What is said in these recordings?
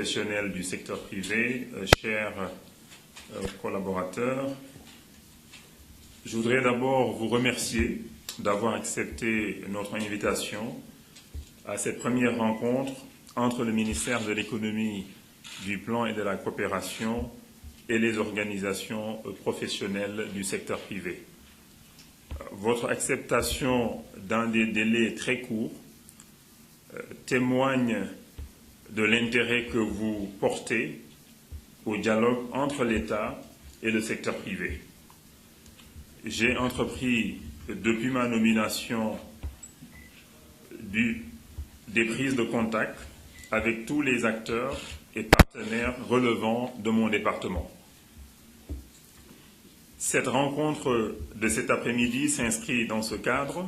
professionnels du secteur privé, chers collaborateurs, je voudrais d'abord vous remercier d'avoir accepté notre invitation à cette première rencontre entre le ministère de l'Économie, du Plan et de la Coopération et les organisations professionnelles du secteur privé. Votre acceptation dans des délais très courts témoigne de l'intérêt que vous portez au dialogue entre l'État et le secteur privé. J'ai entrepris, depuis ma nomination, des prises de contact avec tous les acteurs et partenaires relevant de mon département. Cette rencontre de cet après-midi s'inscrit dans ce cadre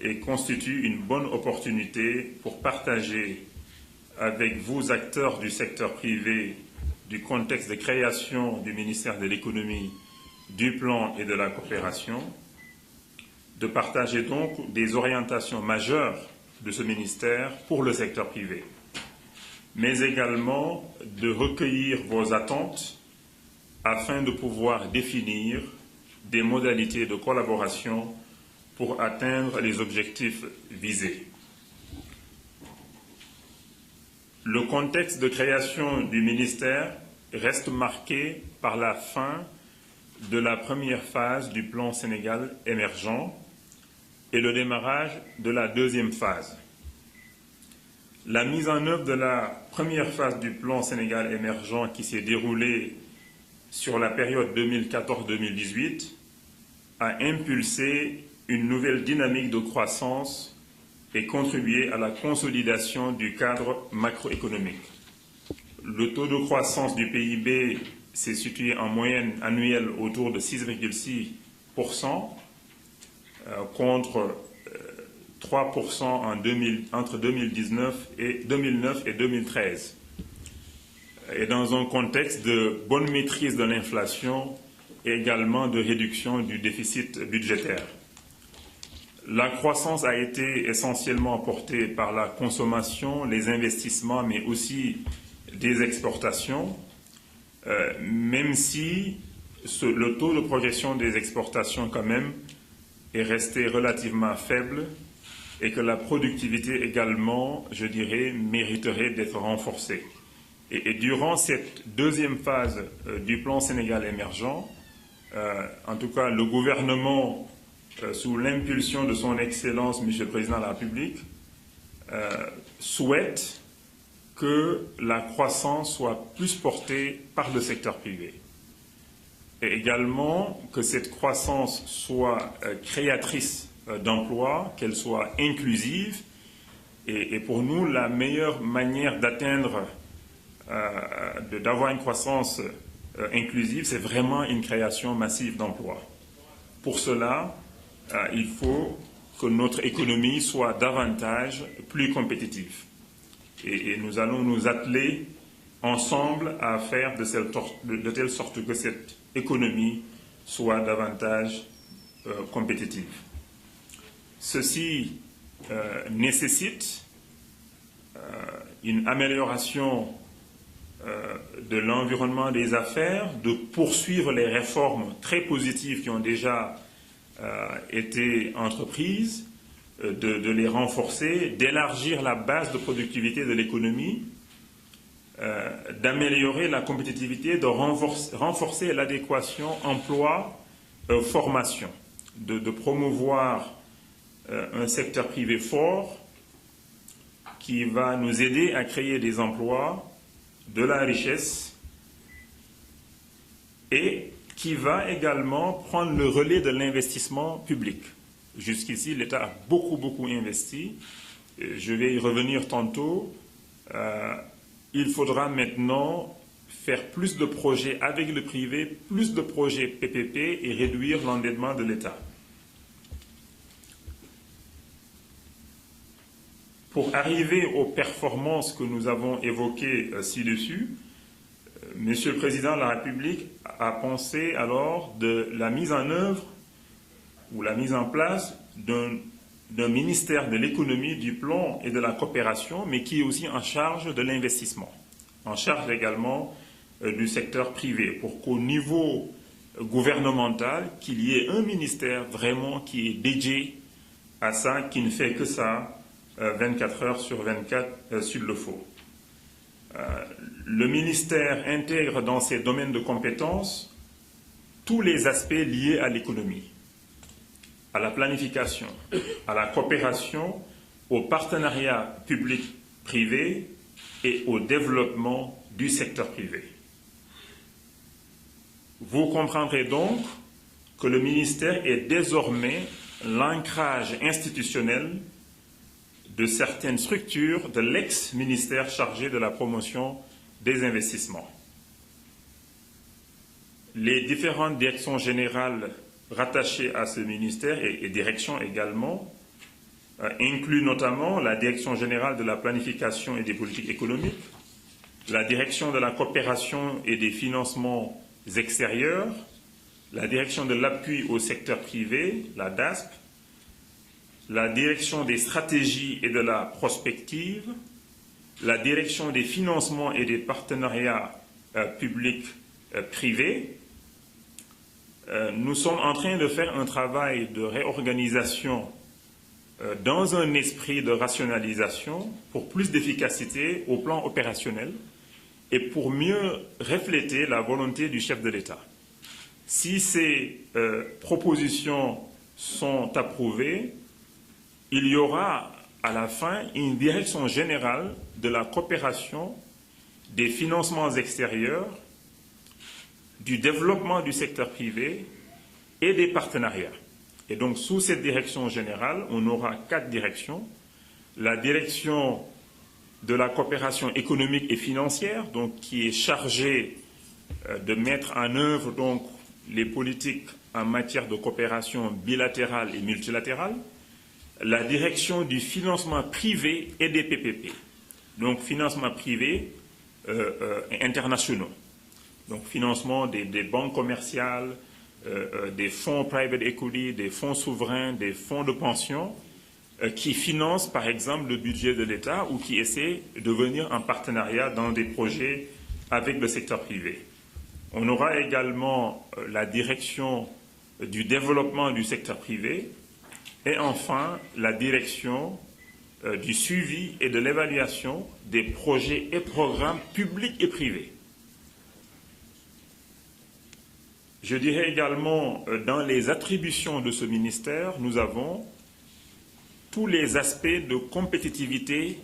et constitue une bonne opportunité pour partager avec vous, acteurs du secteur privé, du contexte de création du ministère de l'Économie, du Plan et de la Coopération, de partager donc des orientations majeures de ce ministère pour le secteur privé, mais également de recueillir vos attentes afin de pouvoir définir des modalités de collaboration pour atteindre les objectifs visés. Le contexte de création du ministère reste marqué par la fin de la première phase du plan Sénégal émergent et le démarrage de la deuxième phase. La mise en œuvre de la première phase du plan Sénégal émergent qui s'est déroulée sur la période 2014-2018 a impulsé une nouvelle dynamique de croissance et contribué à la consolidation du cadre macroéconomique. Le taux de croissance du PIB s'est situé en moyenne annuelle autour de 6,6%, contre 3% entre 2009 et 2013. Et dans un contexte de bonne maîtrise de l'inflation et également de réduction du déficit budgétaire. La croissance a été essentiellement portée par la consommation, les investissements, mais aussi des exportations, même si le taux de progression des exportations quand même est resté relativement faible et que la productivité également, je dirais, mériterait d'être renforcée. Et durant cette deuxième phase du plan Sénégal émergent, en tout cas le gouvernement, sous l'impulsion de son Excellence, Monsieur le Président de la République, souhaite que la croissance soit plus portée par le secteur privé. Et également que cette croissance soit créatrice d'emplois, qu'elle soit inclusive. Et pour nous, la meilleure manière d'atteindre, d'avoir une croissance inclusive, c'est vraiment une création massive d'emplois. Pour cela, il faut que notre économie soit davantage plus compétitive. Et nous allons nous atteler ensemble à faire de telle sorte que cette économie soit davantage compétitive. Ceci nécessite une amélioration de l'environnement des affaires, de poursuivre les réformes très positives qui ont déjà été entreprises, de les renforcer, d'élargir la base de productivité de l'économie, d'améliorer la compétitivité, de renforcer l'adéquation emploi-formation, de promouvoir un secteur privé fort qui va nous aider à créer des emplois, de la richesse et qui va également prendre le relais de l'investissement public. Jusqu'ici, l'État a beaucoup investi. Je vais y revenir tantôt. Il faudra maintenant faire plus de projets avec le privé, plus de projets PPP et réduire l'endettement de l'État. Pour arriver aux performances que nous avons évoquées ci-dessus, Monsieur le Président de la République a pensé alors de la mise en œuvre ou la mise en place d'un ministère de l'économie, du plan et de la coopération, mais qui est aussi en charge de l'investissement. en charge également du secteur privé, pour qu'au niveau gouvernemental, qu'il y ait un ministère vraiment qui est dédié à ça, qui ne fait que ça 24 heures sur 24 s'il le faut. Le ministère intègre dans ses domaines de compétences tous les aspects liés à l'économie, à la planification, à la coopération, au partenariat public-privé et au développement du secteur privé. Vous comprendrez donc que le ministère est désormais l'ancrage institutionnel de certaines structures de l'ex-ministère chargé de la promotion des investissements. Les différentes directions générales rattachées à ce ministère et directions également incluent notamment la Direction générale de la planification et des politiques économiques, la Direction de la coopération et des financements extérieurs, la Direction de l'appui au secteur privé, la DASP, la Direction des stratégies et de la prospective, la Direction des financements et des partenariats publics-privés. Nous sommes en train de faire un travail de réorganisation dans un esprit de rationalisation pour plus d'efficacité au plan opérationnel et pour mieux refléter la volonté du chef de l'État. Si ces propositions sont approuvées, il y aura à la fin une direction générale de la coopération, des financements extérieurs, du développement du secteur privé et des partenariats. Et donc, sous cette direction générale, on aura 4 directions. La direction de la coopération économique et financière, donc, qui est chargée de mettre en œuvre donc, les politiques en matière de coopération bilatérale et multilatérale. La direction du financement privé et des PPP, donc financement privé internationaux, donc financement des banques commerciales, des fonds private equity, des fonds souverains, des fonds de pension, qui financent par exemple le budget de l'État ou qui essaient de venir en partenariat dans des projets avec le secteur privé. On aura également la direction du développement du secteur privé, et enfin, la direction du suivi et de l'évaluation des projets et programmes publics et privés. Je dirais également, dans les attributions de ce ministère, nous avons tous les aspects de compétitivité,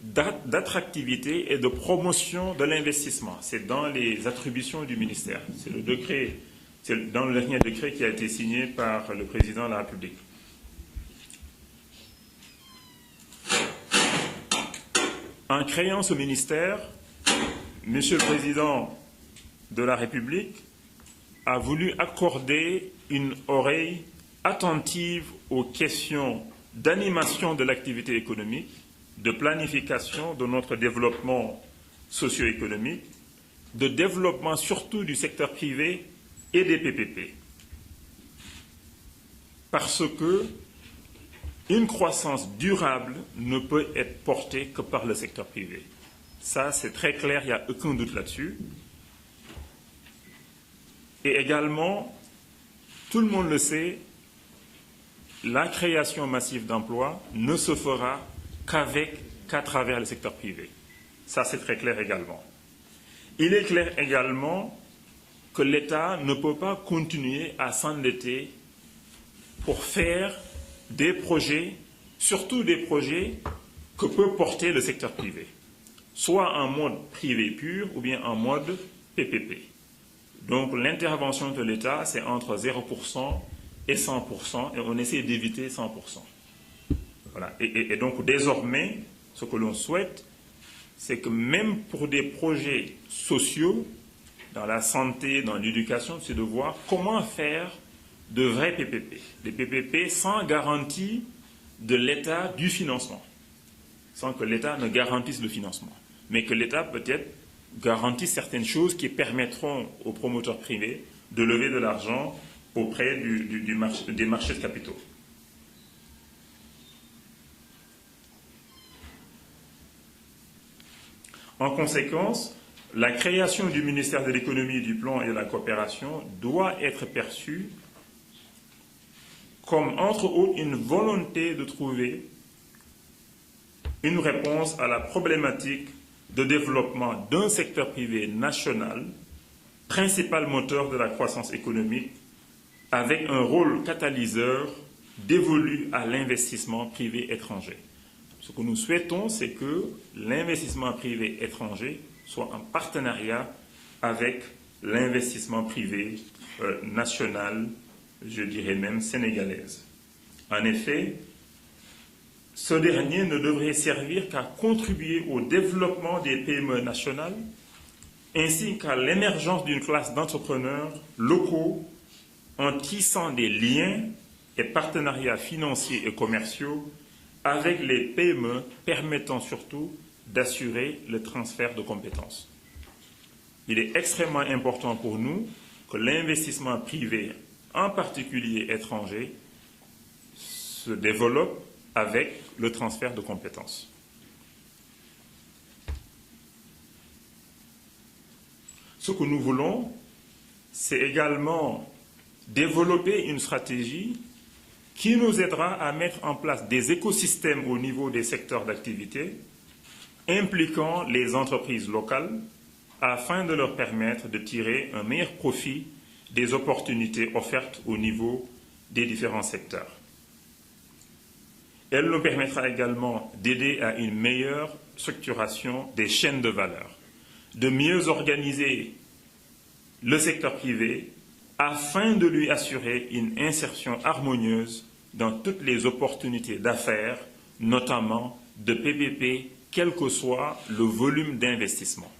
d'attractivité et de promotion de l'investissement. C'est dans les attributions du ministère. C'est le décret, c'est dans le dernier décret qui a été signé par le président de la République. En créant ce ministère, Monsieur le Président de la République a voulu accorder une oreille attentive aux questions d'animation de l'activité économique, de planification de notre développement socio-économique, de développement surtout du secteur privé et des PPP. Parce que une croissance durable ne peut être portée que par le secteur privé. Ça, c'est très clair, il n'y a aucun doute là-dessus. Et également, tout le monde le sait, la création massive d'emplois ne se fera qu'à travers le secteur privé. Ça, c'est très clair également. Il est clair également que l'État ne peut pas continuer à s'endetter pour faire des projets, surtout des projets que peut porter le secteur privé, soit en mode privé pur ou bien en mode PPP. Donc l'intervention de l'État, c'est entre 0% et 100%, et on essaie d'éviter 100%. Voilà. Et donc désormais, ce que l'on souhaite, c'est que même pour des projets sociaux, dans la santé, dans l'éducation, c'est de voir comment faire de vrais PPP. Des PPP sans garantie de l'État du financement, sans que l'État ne garantisse le financement, mais que l'État peut-être garantisse certaines choses qui permettront aux promoteurs privés de lever de l'argent auprès des marchés de capitaux. En conséquence, la création du ministère de l'économie, du plan et de la coopération doit être perçue comme, entre autres, une volonté de trouver une réponse à la problématique de développement d'un secteur privé national, principal moteur de la croissance économique, avec un rôle catalyseur dévolu à l'investissement privé étranger. Ce que nous souhaitons, c'est que l'investissement privé étranger soit en partenariat avec l'investissement privé national, je dirais même sénégalaise. En effet, ce dernier ne devrait servir qu'à contribuer au développement des PME nationales ainsi qu'à l'émergence d'une classe d'entrepreneurs locaux en tissant des liens et partenariats financiers et commerciaux avec les PME permettant surtout d'assurer le transfert de compétences. Il est extrêmement important pour nous que l'investissement privé, en particulier étranger, se développe avec le transfert de compétences. Ce que nous voulons, c'est également développer une stratégie qui nous aidera à mettre en place des écosystèmes au niveau des secteurs d'activité impliquant les entreprises locales afin de leur permettre de tirer un meilleur profit des opportunités offertes au niveau des différents secteurs. Elle nous permettra également d'aider à une meilleure structuration des chaînes de valeur, de mieux organiser le secteur privé afin de lui assurer une insertion harmonieuse dans toutes les opportunités d'affaires, notamment de PPP, quel que soit le volume d'investissement.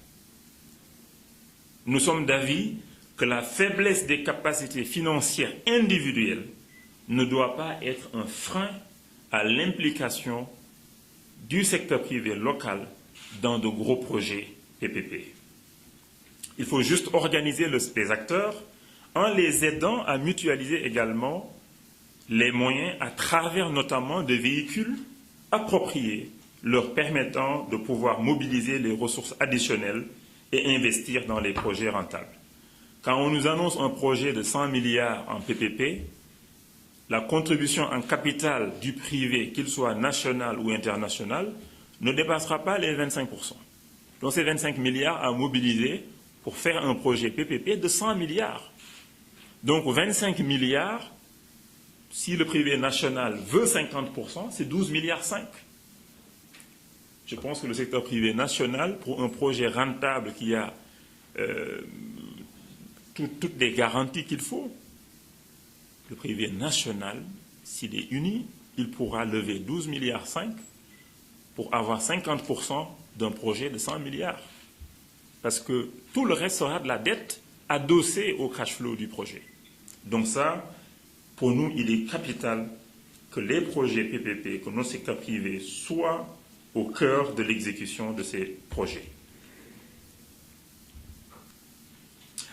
Nous sommes d'avis que la faiblesse des capacités financières individuelles ne doit pas être un frein à l'implication du secteur privé local dans de gros projets PPP. Il faut juste organiser les acteurs en les aidant à mutualiser également les moyens à travers notamment des véhicules appropriés leur permettant de pouvoir mobiliser les ressources additionnelles et investir dans les projets rentables. Quand on nous annonce un projet de 100 milliards en PPP, la contribution en capital du privé, qu'il soit national ou international, ne dépassera pas les 25%. Donc c'est 25 milliards à mobiliser pour faire un projet PPP de 100 milliards. Donc 25 milliards, si le privé national veut 50%, c'est 12 milliards 5. Je pense que le secteur privé national, pour un projet rentable qui a toutes les garanties qu'il faut, le privé national, s'il est uni, il pourra lever 12 milliards 5 pour avoir 50% d'un projet de 100 milliards. Parce que tout le reste sera de la dette adossée au cash flow du projet. Donc ça, pour nous, il est capital que les projets PPP, que nos secteurs privés soient au cœur de l'exécution de ces projets.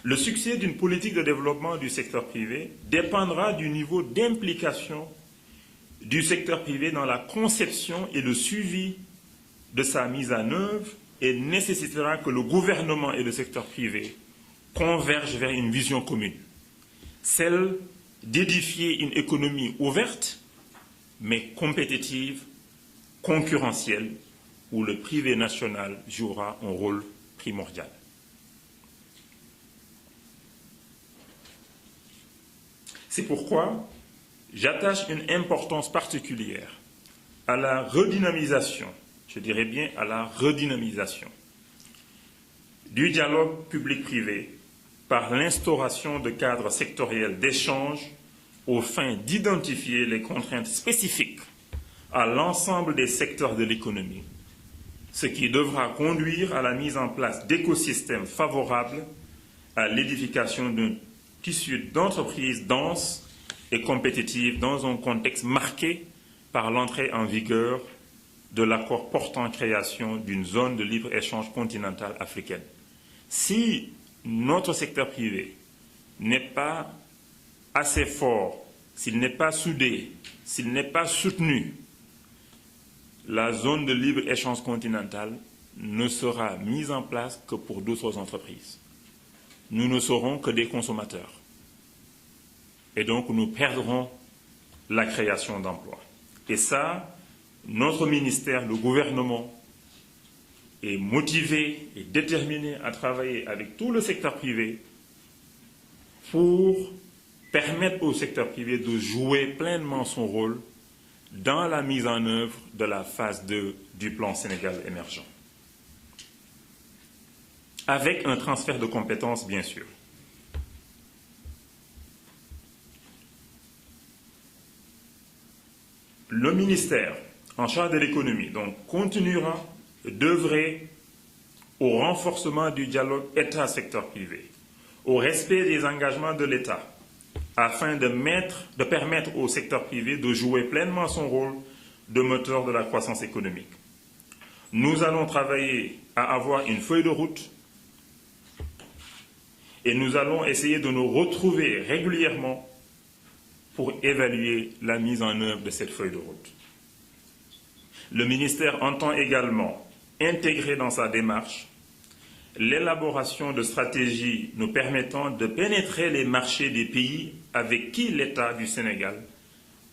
Le succès d'une politique de développement du secteur privé dépendra du niveau d'implication du secteur privé dans la conception et le suivi de sa mise en œuvre et nécessitera que le gouvernement et le secteur privé convergent vers une vision commune, celle d'édifier une économie ouverte, mais compétitive, concurrentielle, où le privé national jouera un rôle primordial. C'est pourquoi j'attache une importance particulière à la redynamisation, je dirais bien à la redynamisation du dialogue public-privé par l'instauration de cadres sectoriels d'échange aux fins d'identifier les contraintes spécifiques à l'ensemble des secteurs de l'économie, ce qui devra conduire à la mise en place d'écosystèmes favorables à l'édification d'un tissu d'entreprises denses et compétitives dans un contexte marqué par l'entrée en vigueur de l'accord portant création d'une zone de libre-échange continentale africaine. Si notre secteur privé n'est pas assez fort, s'il n'est pas soudé, s'il n'est pas soutenu, la zone de libre-échange continentale ne sera mise en place que pour d'autres entreprises. Nous ne serons que des consommateurs. Et donc, nous perdrons la création d'emplois. Et ça, notre ministère, le gouvernement, est motivé et déterminé à travailler avec tout le secteur privé pour permettre au secteur privé de jouer pleinement son rôle dans la mise en œuvre de la phase 2 du plan Sénégal émergent. Avec un transfert de compétences, bien sûr. Le ministère en charge de l'économie donc, continuera d'œuvrer au renforcement du dialogue État-secteur privé, au respect des engagements de l'État, afin de permettre au secteur privé de jouer pleinement son rôle de moteur de la croissance économique. Nous allons travailler à avoir une feuille de route et nous allons essayer de nous retrouver régulièrement pour évaluer la mise en œuvre de cette feuille de route. Le ministère entend également intégrer dans sa démarche l'élaboration de stratégies nous permettant de pénétrer les marchés des pays avec qui l'État du Sénégal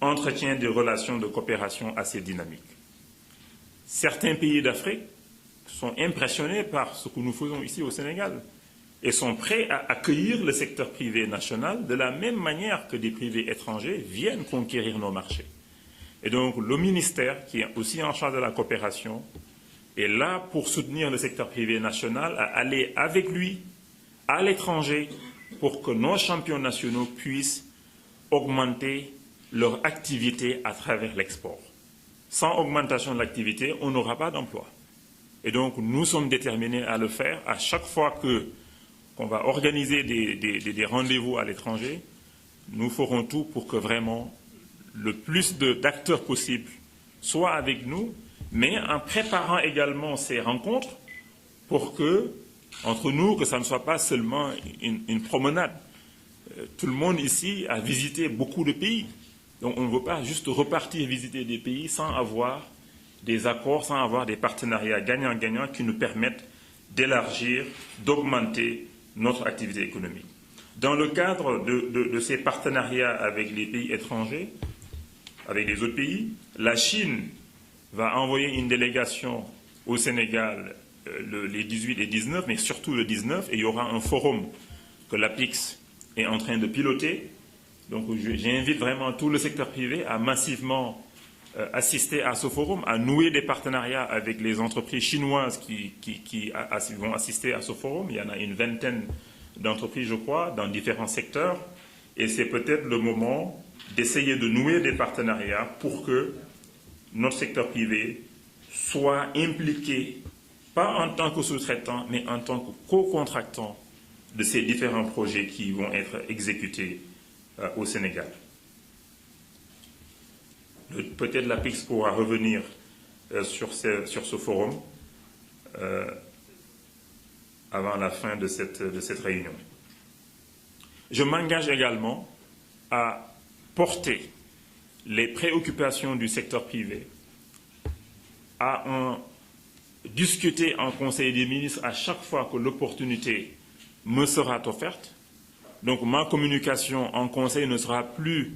entretient des relations de coopération assez dynamiques. Certains pays d'Afrique sont impressionnés par ce que nous faisons ici au Sénégal et sont prêts à accueillir le secteur privé national de la même manière que des privés étrangers viennent conquérir nos marchés. Et donc le ministère, qui est aussi en charge de la coopération, est là pour soutenir le secteur privé national, à aller avec lui à l'étranger pour que nos champions nationaux puissent augmenter leur activité à travers l'export. Sans augmentation de l'activité, on n'aura pas d'emploi. Et donc nous sommes déterminés à le faire à chaque fois qu'on va organiser des rendez-vous à l'étranger. Nous ferons tout pour que vraiment le plus d'acteurs possible soient avec nous, mais en préparant également ces rencontres pour que, entre nous, que ça ne soit pas seulement une promenade. Tout le monde ici a visité beaucoup de pays. Donc on ne veut pas juste repartir visiter des pays sans avoir des accords, sans avoir des partenariats gagnant-gagnant qui nous permettent d'élargir, d'augmenter notre activité économique. Dans le cadre de ces partenariats avec les pays étrangers, avec les autres pays, la Chine va envoyer une délégation au Sénégal les 18 et 19, mais surtout le 19, et il y aura un forum que l'APIX est en train de piloter. Donc j'invite vraiment tout le secteur privé à massivement assister à ce forum, à nouer des partenariats avec les entreprises chinoises qui vont assister à ce forum. Il y en a une vingtaine d'entreprises, je crois, dans différents secteurs. Et c'est peut-être le moment d'essayer de nouer des partenariats pour que notre secteur privé soit impliqué, pas en tant que sous-traitant, mais en tant que co-contractant de ces différents projets qui vont être exécutés au Sénégal. Peut-être l'APIX pourra revenir sur ce forum avant la fin de cette réunion. Je m'engage également à porter les préoccupations du secteur privé, à en discuter en Conseil des ministres à chaque fois que l'opportunité me sera offerte. Donc ma communication en Conseil ne sera plus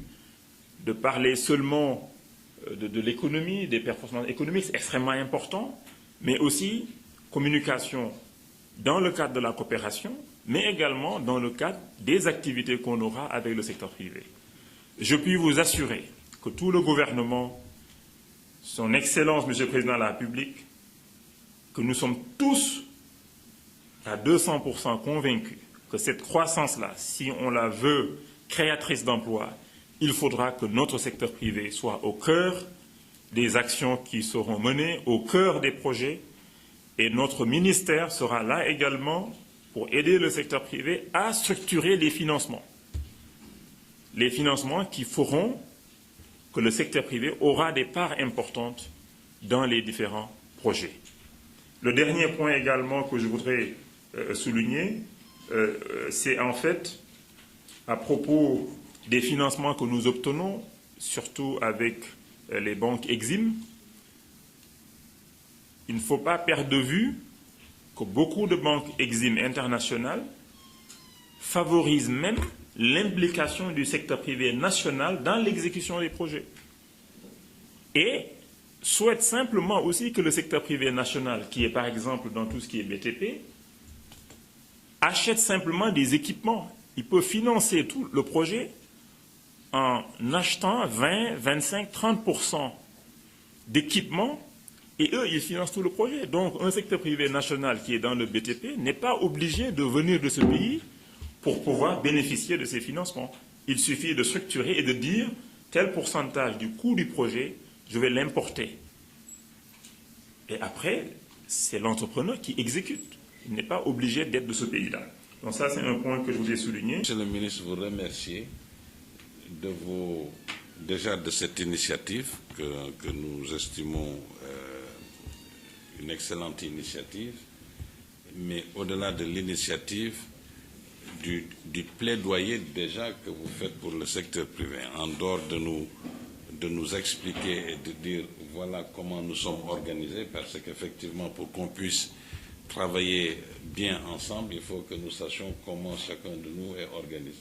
de parler seulement de l'économie, des performances économiques, c'est extrêmement important, mais aussi communication dans le cadre de la coopération, mais également dans le cadre des activités qu'on aura avec le secteur privé. Je puis vous assurer que tout le gouvernement, son Excellence, Monsieur le Président de la République, que nous sommes tous à 200% convaincus que cette croissance-là, si on la veut créatrice d'emplois, il faudra que notre secteur privé soit au cœur des actions qui seront menées, au cœur des projets, et notre ministère sera là également pour aider le secteur privé à structurer les financements qui feront que le secteur privé aura des parts importantes dans les différents projets. Le dernier point également que je voudrais souligner, c'est en fait à propos des financements que nous obtenons, surtout avec les banques Exim. il ne faut pas perdre de vue que beaucoup de banques Exim internationales favorisent même l'implication du secteur privé national dans l'exécution des projets. Et souhaitent simplement aussi que le secteur privé national, qui est par exemple dans tout ce qui est BTP, achète simplement des équipements. Il peut financer tout le projet en achetant 20, 25, 30% d'équipements et eux, ils financent tout le projet. Donc, un secteur privé national qui est dans le BTP n'est pas obligé de venir de ce pays pour pouvoir bénéficier de ces financements. Il suffit de structurer et de dire tel pourcentage du coût du projet, je vais l'importer. Et après, c'est l'entrepreneur qui exécute. Il n'est pas obligé d'être de ce pays-là. Donc ça, c'est un point que je voulais souligner. Monsieur le ministre, vous remercier déjà de cette initiative que nous estimons une excellente initiative, mais au-delà de l'initiative, du plaidoyer déjà que vous faites pour le secteur privé, en dehors de nous expliquer et de dire voilà comment nous sommes organisés, parce qu'effectivement, pour qu'on puisse travailler bien ensemble, il faut que nous sachions comment chacun de nous est organisé.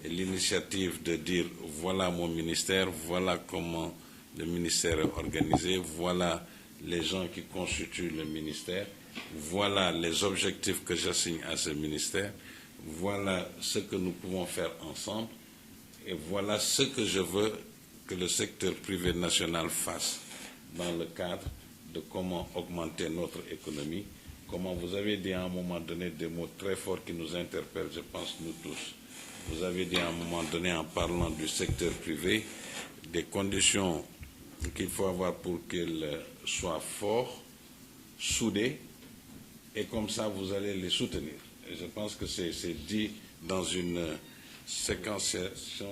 Et l'initiative de dire voilà mon ministère, voilà comment le ministère est organisé, voilà les gens qui constituent le ministère, voilà les objectifs que j'assigne à ce ministère, voilà ce que nous pouvons faire ensemble et voilà ce que je veux que le secteur privé national fasse dans le cadre de comment augmenter notre économie. Comment vous avez dit à un moment donné des mots très forts qui nous interpellent, je pense nous tous. Vous avez dit à un moment donné en parlant du secteur privé, des conditions qu'il faut avoir pour qu'il soit fort, soudé, et comme ça vous allez les soutenir. Et je pense que c'est dit dans une séquenciation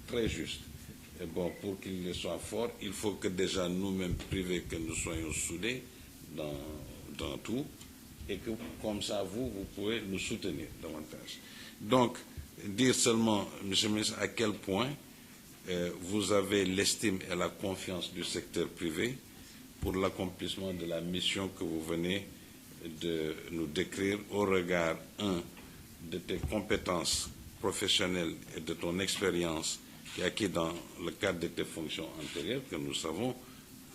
très juste. Et bon, pour qu'il soit fort, il faut que déjà nous-mêmes privés, que nous soyons soudés dans tout, et que comme ça, vous pouvez nous soutenir davantage. Donc, dire seulement, Monsieur le ministre, à quel point vous avez l'estime et la confiance du secteur privé pour l'accomplissement de la mission que vous venez de nous décrire au regard, de tes compétences professionnelles et de ton expérience qui est acquis dans le cadre de tes fonctions antérieures, que nous savons,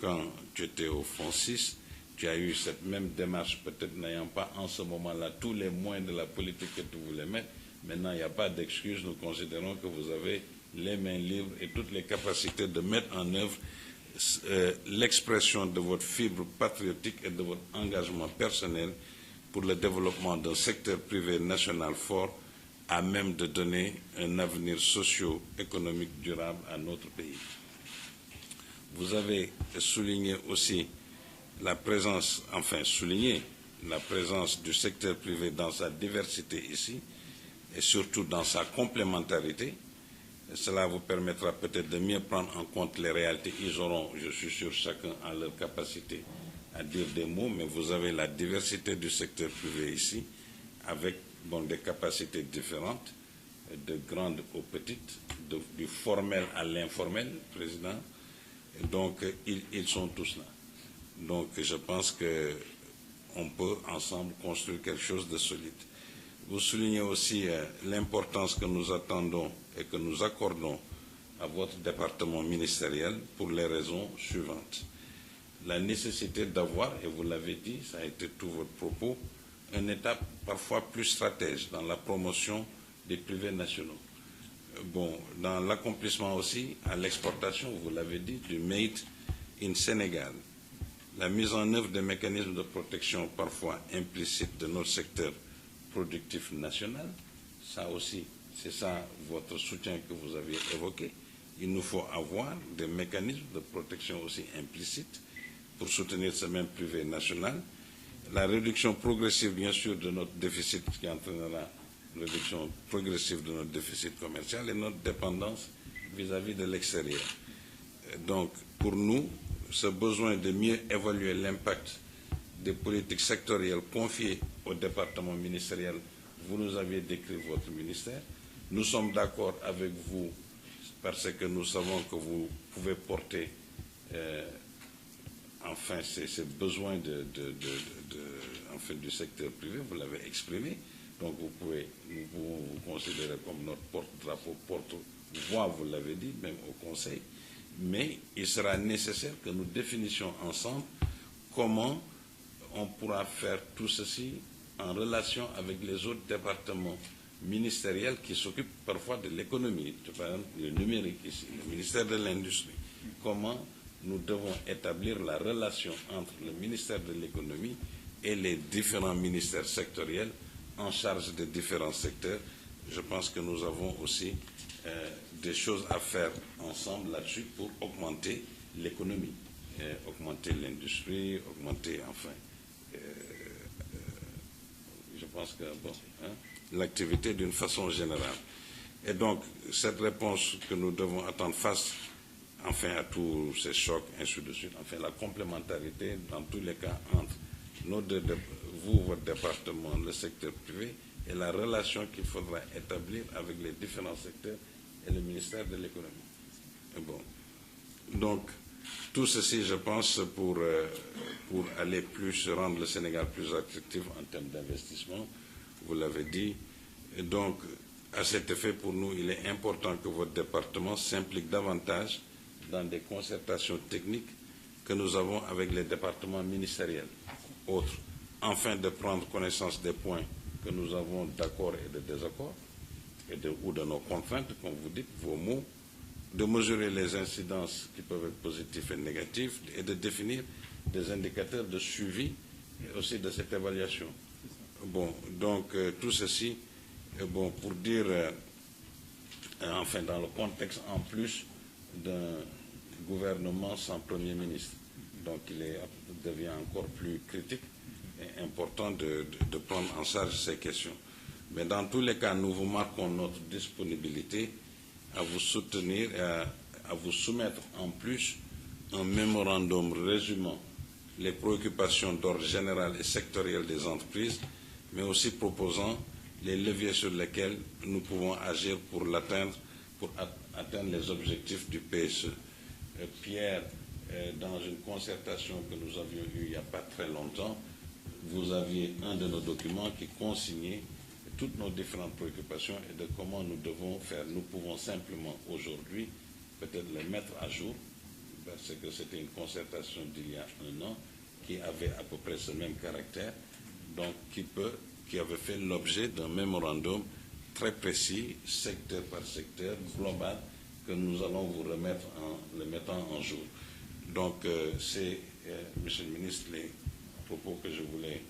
quand tu étais au FONSIS, tu as eu cette même démarche, peut-être n'ayant pas en ce moment-là tous les moyens de la politique que tu voulais mettre. Maintenant, il n'y a pas d'excuse. Nous considérons que vous avez les mains libres et toutes les capacités de mettre en œuvre l'expression de votre fibre patriotique et de votre engagement personnel pour le développement d'un secteur privé national fort à même de donner un avenir socio-économique durable à notre pays. Vous avez souligné aussi la présence, la présence du secteur privé dans sa diversité ici et surtout dans sa complémentarité. Et cela vous permettra peut-être de mieux prendre en compte les réalités. Ils auront, je suis sûr, chacun à leur capacité à dire des mots, mais vous avez la diversité du secteur privé ici, avec des capacités différentes, de grandes aux petites, du formel à l'informel, Président. Et donc, ils sont tous là. Donc, je pense qu'on peut ensemble construire quelque chose de solide. Vous soulignez aussi l'importance que nous attendons et que nous accordons à votre département ministériel pour les raisons suivantes. La nécessité d'avoir, et vous l'avez dit, ça a été tout votre propos, un État parfois plus stratège dans la promotion des privés nationaux. Dans l'accomplissement aussi, à l'exportation, vous l'avez dit, du Made in Sénégal. La mise en œuvre des mécanismes de protection parfois implicites de notre secteur productif national, ça aussi, c'est ça votre soutien que vous aviez évoqué. Il nous faut avoir des mécanismes de protection aussi implicites pour soutenir ce même privé national. La réduction progressive, bien sûr, de notre déficit, qui entraînera une réduction progressive de notre déficit commercial et notre dépendance vis-à-vis de l'extérieur. Donc, pour nous, ce besoin de mieux évaluer l'impact des politiques sectorielles confiées au département ministériel, vous nous aviez décrit votre ministère. Nous sommes d'accord avec vous parce que nous savons que vous pouvez porter enfin, ces besoins enfin, du secteur privé, vous l'avez exprimé. Donc nous pouvons vous considérer comme notre porte-drapeau, porte-voix, vous l'avez dit, même au Conseil. Mais il sera nécessaire que nous définissions ensemble comment on pourra faire tout ceci en relation avec les autres départements ministériels qui s'occupent parfois de l'économie. Par exemple, le numérique ici, le ministère de l'Industrie. Comment nous devons établir la relation entre le ministère de l'économie et les différents ministères sectoriels en charge des différents secteurs. Je pense que nous avons aussi des choses à faire ensemble là-dessus pour augmenter l'économie, augmenter l'industrie, augmenter, enfin, je pense que, bon, l'activité d'une façon générale. Et donc, cette réponse que nous devons attendre face, enfin, à tous ces chocs, ainsi de suite, enfin, la complémentarité, dans tous les cas, entre vous, votre département, le secteur privé, et la relation qu'il faudra établir avec les différents secteurs et le ministère de l'économie. Bon. Donc, tout ceci, je pense, pour aller plus, rendre le Sénégal plus attractif en termes d'investissement, vous l'avez dit. Et donc, à cet effet, pour nous, il est important que votre département s'implique davantage dans des concertations techniques que nous avons avec les départements ministériels, autres, afin de prendre connaissance des points que nous avons d'accord et de désaccord, ou de nos contraintes, comme vous dites, vos mots, de mesurer les incidences qui peuvent être positives et négatives, et de définir des indicateurs de suivi et aussi de cette évaluation. Bon, donc tout ceci, bon, pour dire, enfin, dans le contexte en plus d'un gouvernement sans Premier ministre. Donc il devient encore plus critique et important de prendre en charge ces questions. Mais dans tous les cas, nous vous marquons notre disponibilité à vous soutenir et à vous soumettre en plus un mémorandum résumant les préoccupations d'ordre général et sectoriel des entreprises, mais aussi proposant les leviers sur lesquels nous pouvons agir pour atteindre les objectifs du PSE. Pierre, dans une concertation que nous avions eue il n'y a pas très longtemps, vous aviez un de nos documents qui consignait toutes nos différentes préoccupations et de comment nous devons faire. Nous pouvons simplement aujourd'hui peut-être les mettre à jour, parce que c'était une concertation d'il y a un an qui avait à peu près ce même caractère, donc qui avait fait l'objet d'un mémorandum très précis, secteur par secteur, global, que nous allons vous remettre en le mettant en jour. Donc, c'est, Monsieur le ministre, les propos que je voulais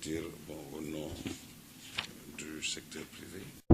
dire, bon, au nom du secteur privé.